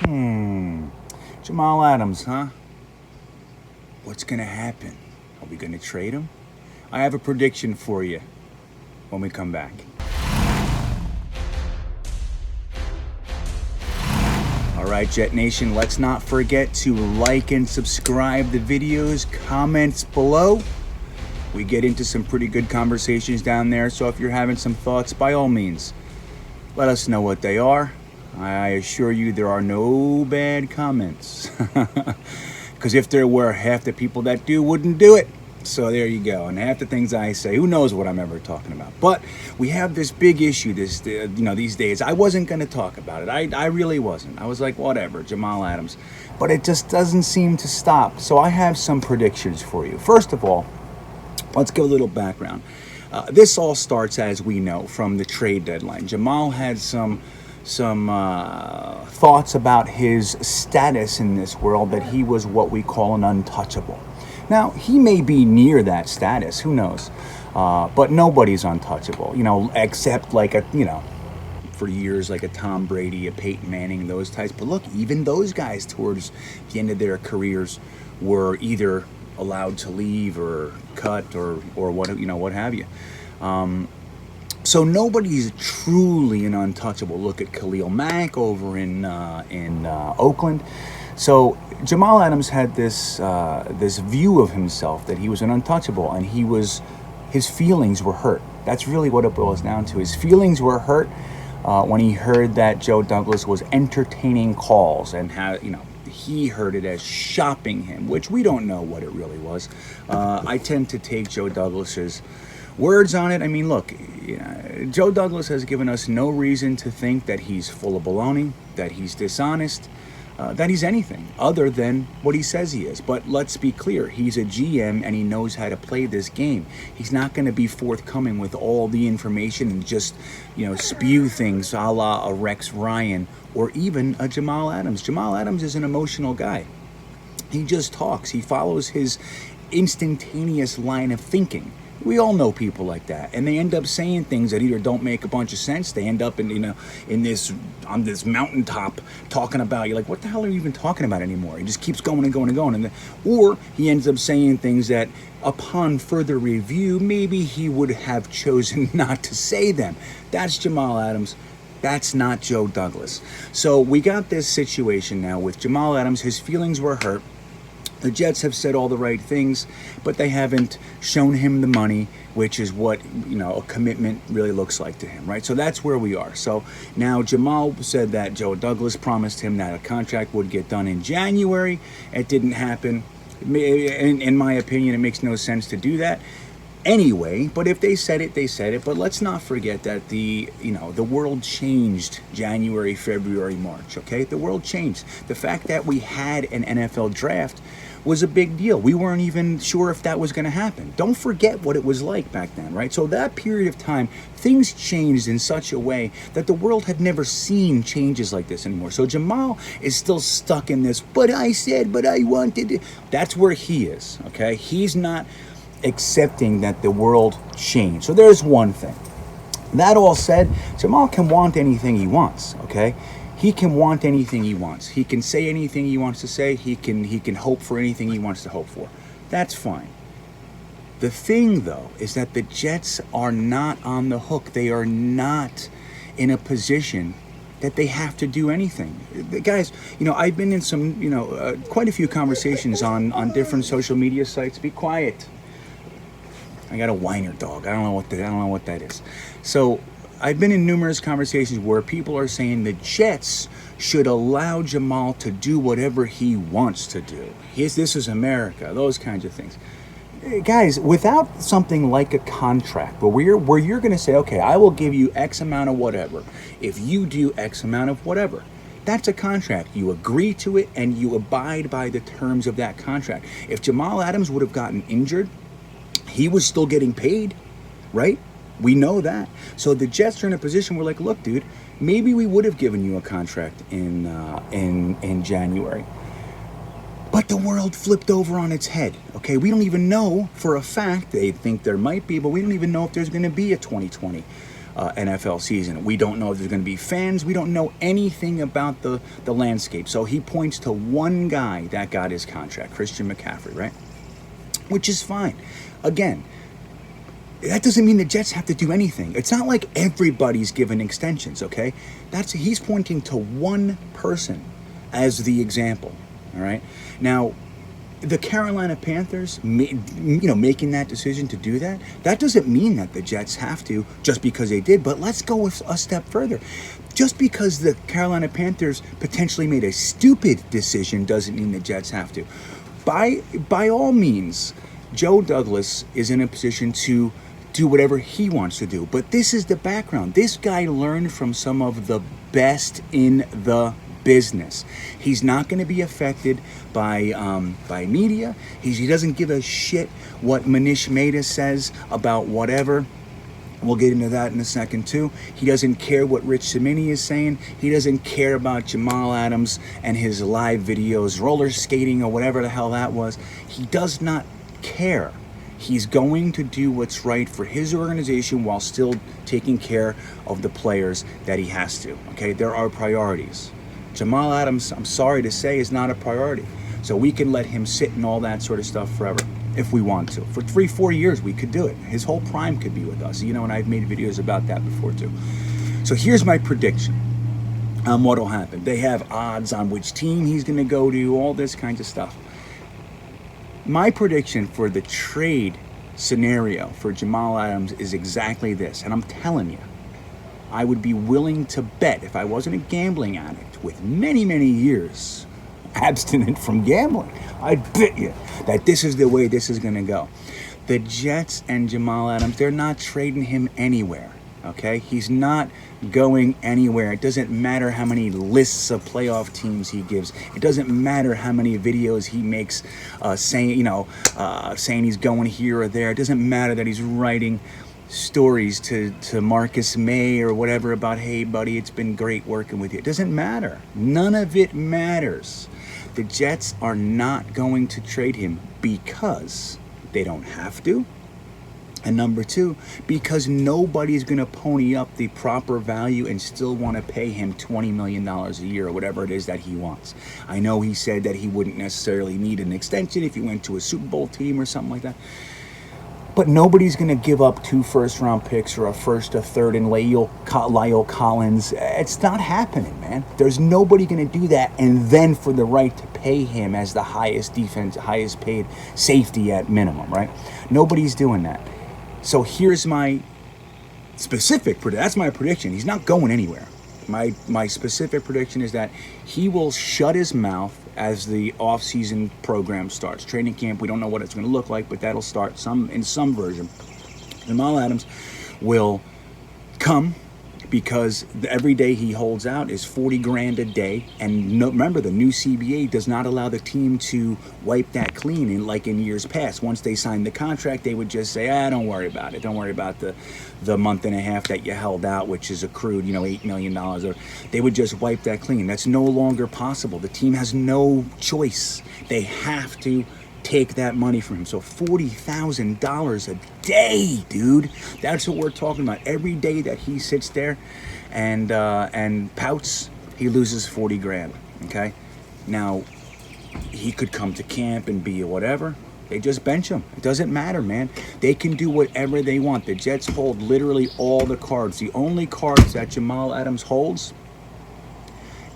Jamal Adams, huh? What's going to happen? Are we going to trade him? I have a prediction for you when we come back. All right, Jet Nation, let's not forget to like and subscribe the videos, comments below. We get into some pretty good conversations down there, so if you're having some thoughts, by all means, let us know what they are. I assure you there are no bad comments. Because if there were, half the people that do wouldn't do it. So there you go. And half the things I say, who knows what I'm ever talking about. But we have this big issue these days. I wasn't going to talk about it. I really wasn't. I was like, whatever, Jamal Adams. But it just doesn't seem to stop. So I have some predictions for you. First of all, let's give a little background. This all starts, as we know, from the trade deadline. Jamal had some thoughts about his status in this world, that he was what we call an untouchable. Now, he may be near that status, who knows? But nobody's untouchable, except for years, like a Tom Brady, a Peyton Manning, those types. But look, even those guys towards the end of their careers were either allowed to leave or cut or what have you. So nobody's truly an untouchable. Look at Khalil Mack over in Oakland. So Jamal Adams had this view of himself that he was an untouchable, and his feelings were hurt. That's really what it boils down to. His feelings were hurt when he heard that Joe Douglas was entertaining calls, and he heard it as shopping him, which we don't know what it really was. I tend to take Joe Douglas's words on it. I mean, look, Joe Douglas has given us no reason to think that he's full of baloney, that he's dishonest, that he's anything other than what he says he is. But let's be clear, he's a GM and he knows how to play this game. He's not going to be forthcoming with all the information and just, spew things a la a Rex Ryan or even a Jamal Adams. Jamal Adams is an emotional guy. He just talks. He follows his instantaneous line of thinking. We all know people like that, and they end up saying things that either don't make a bunch of sense. They end up on this mountaintop talking about, you're like, what the hell are you even talking about anymore? He just keeps going and going and going, or he ends up saying things that, upon further review, maybe he would have chosen not to say them. That's Jamal Adams. That's not Joe Douglas. So we got this situation now with Jamal Adams. His feelings were hurt. The Jets have said all the right things, but they haven't shown him the money, which is what, a commitment really looks like to him, right? So that's where we are. So now Jamal said that Joe Douglas promised him that a contract would get done in January. It didn't happen. In my opinion, it makes no sense to do that anyway, but if they said it, they said it. But let's not forget that the world changed January, February, March, okay? The world changed. The fact that we had an NFL draft was a big deal. We weren't even sure if that was going to happen. Don't forget what it was like back then, right? So that period of time, things changed in such a way that the world had never seen changes like this anymore. So Jamal is still stuck in this, but I said, but I wanted it. That's where he is, okay? He's not accepting that the world changed. So there's one thing. That all said, Jamal can want anything he wants, okay? He can want anything he wants. He can say anything he wants to say. He can hope for anything he wants to hope for. That's fine. The thing, though, is that the Jets are not on the hook. They are not in a position that they have to do anything. The guys, I've been in some, quite a few conversations on different social media sites. Be quiet. I got a whiner dog. I don't know what that is. So I've been in numerous conversations where people are saying the Jets should allow Jamal to do whatever he wants to do. This is America. Those kinds of things. Guys, without something like a contract where you're going to say, okay, I will give you X amount of whatever if you do X amount of whatever. That's a contract. You agree to it and you abide by the terms of that contract. If Jamal Adams would have gotten injured, he was still getting paid, right? We know that. So the Jets are in a position where, like, look, dude, maybe we would have given you a contract in January. But the world flipped over on its head, okay? We don't even know for a fact. They think there might be, but we don't even know if there's going to be a 2020 NFL season. We don't know if there's going to be fans. We don't know anything about the landscape. So he points to one guy that got his contract, Christian McCaffrey, right? Which is fine. Again, that doesn't mean the Jets have to do anything. It's not like everybody's given extensions, okay? He's pointing to one person as the example, all right? Now, the Carolina Panthers, making that decision to do that, that doesn't mean that the Jets have to just because they did. But let's go a step further. Just because the Carolina Panthers potentially made a stupid decision doesn't mean the Jets have to. By all means, Joe Douglas is in a position to do whatever he wants to do. But this is the background. This guy learned from some of the best in the business. He's not going to be affected by media. He doesn't give a shit what Manish Mehta says about whatever. We'll get into that in a second too. He doesn't care what Rich Cimini is saying. He doesn't care about Jamal Adams and his live videos, roller skating or whatever the hell that was. He does not care. He's going to do what's right for his organization while still taking care of the players that he has to. Okay, there are priorities. Jamal Adams, I'm sorry to say, is not a priority. So we can let him sit and all that sort of stuff forever if we want to. For 3-4 years, we could do it. His whole prime could be with us. And I've made videos about that before too. So here's my prediction on what will happen. They have odds on which team he's going to go to, all this kind of stuff. My prediction for the trade scenario for Jamal Adams is exactly this. And I'm telling you, I would be willing to bet, if I wasn't a gambling addict with many, many years abstinent from gambling, I'd bet you that this is the way this is going to go. The Jets and Jamal Adams, they're not trading him anywhere, okay? He's not going anywhere. It doesn't matter how many lists of playoff teams he gives. It doesn't matter how many videos he makes saying he's going here or there. It doesn't matter that he's writing stories to Marcus May or whatever about, hey buddy, it's been great working with you. It doesn't matter. None of it matters. The Jets are not going to trade him because they don't have to. And number two, because nobody's going to pony up the proper value and still want to pay him $20 million a year or whatever it is that he wants. I know he said that he wouldn't necessarily need an extension if he went to a Super Bowl team or something like that. But nobody's going to give up 2 first-round picks or a first, a third, and Lyle Collins. It's not happening, man. There's nobody going to do that, and then for the right to pay him as the highest paid safety at minimum, right? Nobody's doing that. So here's my specific prediction. That's my prediction. He's not going anywhere. My specific prediction is that he will shut his mouth as the off-season program starts. Training camp, we don't know what it's going to look like, but that'll start in some version. Jamal Adams will come because every day he holds out is $40,000 a day. And remember, the new CBA does not allow the team to wipe that clean like in years past. Once they signed the contract, they would just say, don't worry about it. Don't worry about the month and a half that you held out, which is accrued, $8 million. Or they would just wipe that clean. That's no longer possible. The team has no choice. They have to take that money from him. So $40,000 a day, dude. That's what we're talking about. Every day that he sits there and pouts, he loses $40,000. Okay. Now he could come to camp and be whatever. They just bench him. It doesn't matter, man. They can do whatever they want. The Jets hold literally all the cards. The only cards that Jamal Adams holds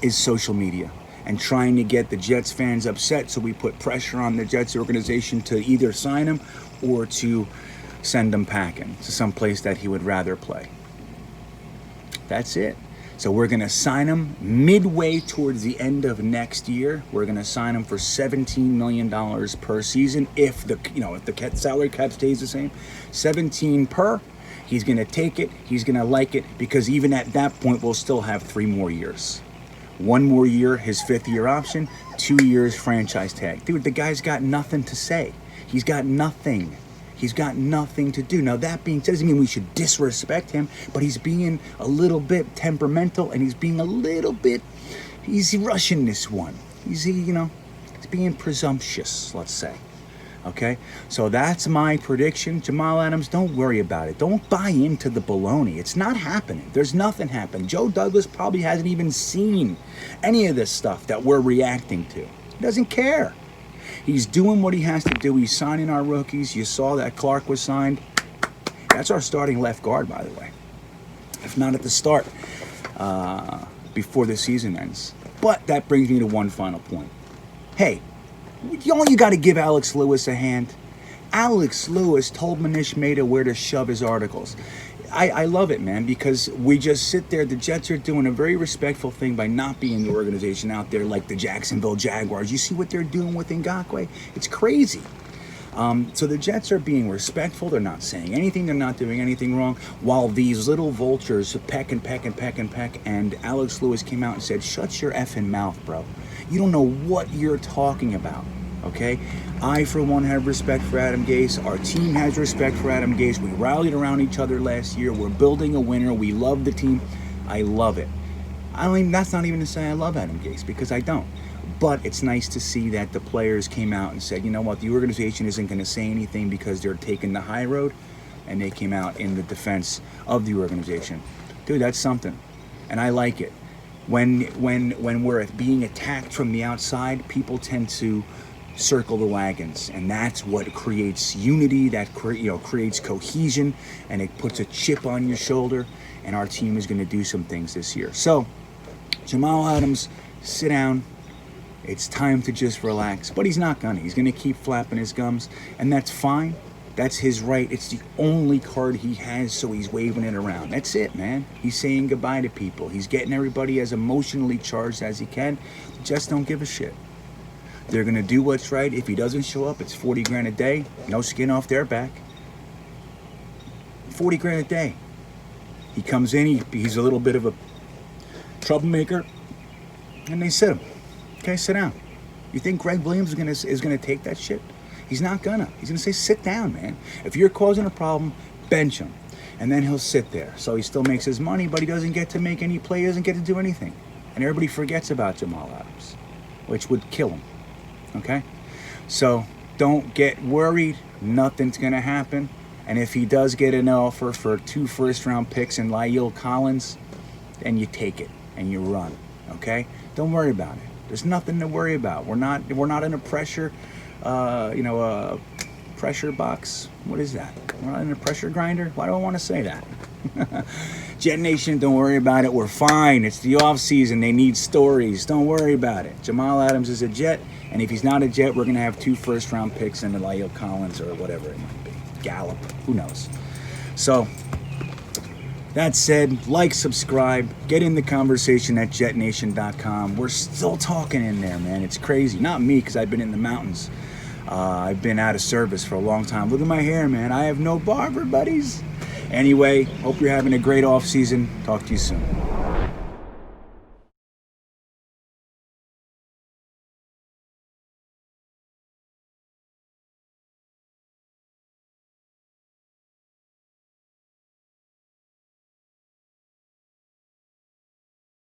is social media and trying to get the Jets fans upset, so we put pressure on the Jets organization to either sign him or to send him packing to some place that he would rather play. That's it. So we're going to sign him midway towards the end of next year. We're going to sign him for $17 million per season if the salary cap stays the same. 17 per. He's going to take it. He's going to like it because even at that point, we'll still have 3 more years. 1 more year, his 5th year option, 2 years franchise tag. Dude, the guy's got nothing to say. He's got nothing. He's got nothing to do. Now, that being said, doesn't mean we should disrespect him, but he's being a little bit temperamental and he's being a little bit, he's rushing this one. He's being presumptuous, let's say. Okay, so that's my prediction. Jamal Adams, don't worry about it. Don't buy into the baloney. It's not happening. There's nothing happening. Joe Douglas probably hasn't even seen any of this stuff that we're reacting to. He doesn't care. He's doing what he has to do. He's signing our rookies. You saw that Clark was signed. That's our starting left guard, by the way. If not at the start, before the season ends. But that brings me to one final point. Hey, you got to give Alex Lewis a hand. Alex Lewis told Manish Mehta where to shove his articles. I love it, man, because we just sit there. The Jets are doing a very respectful thing by not being the organization out there like the Jacksonville Jaguars. You see what they're doing with Ngakoue? It's crazy. So the Jets are being respectful. They're not saying anything. They're not doing anything wrong. While these little vultures peck and peck and peck and peck. And Alex Lewis came out and said, shut your effing mouth, bro. You don't know what you're talking about, okay? I, for one, have respect for Adam Gase. Our team has respect for Adam Gase. We rallied around each other last year. We're building a winner. We love the team. I love it. That's not even to say I love Adam Gase, because I don't. But it's nice to see that the players came out and said, you know what, the organization isn't going to say anything because they're taking the high road, and they came out in the defense of the organization. Dude, that's something, and I like it. When we're being attacked from the outside, people tend to circle the wagons, and that's what creates unity. That creates cohesion, and it puts a chip on your shoulder. And our team is going to do some things this year. So, Jamal Adams, sit down. It's time to just relax. But he's not gonna. He's gonna keep flapping his gums, and that's fine. That's his right. It's the only card he has, so he's waving it around. That's it, man. He's saying goodbye to people. He's getting everybody as emotionally charged as he can. Just don't give a shit. They're going to do what's right. If he doesn't show up, it's 40 grand a day. No skin off their back. 40 grand a day. He comes in, he's a little bit of a troublemaker, and they sit him. Okay, sit down. You think Greg Williams is gonna take that shit? He's not gonna. He's gonna say, sit down, man. If you're causing a problem, bench him. And then he'll sit there. So he still makes his money, but he doesn't get to make any play, he doesn't get to do anything. And everybody forgets about Jamal Adams, which would kill him. Okay? So don't get worried. Nothing's gonna happen. And if he does get an offer for 2 first-round picks and La'el Collins, then you take it and you run. Okay? Don't worry about it. There's nothing to worry about. We're not in a pressure, pressure box. What is that? We're not in a pressure grinder. Why do I want to say that? Jet Nation, don't worry about it. We're fine. It's the off season. They need stories. Don't worry about it. Jamal Adams is a Jet, and if he's not a Jet, we're gonna have 2 first-round picks and La'el Collins or whatever it might be. Gallup. Who knows? So. That said, like, subscribe, get in the conversation at jetnation.com. We're still talking in there, man. It's crazy. Not me, because I've been in the mountains. I've been out of service for a long time. Look at my hair, man. I have no barber, buddies. Anyway, hope you're having a great off season. Talk to you soon.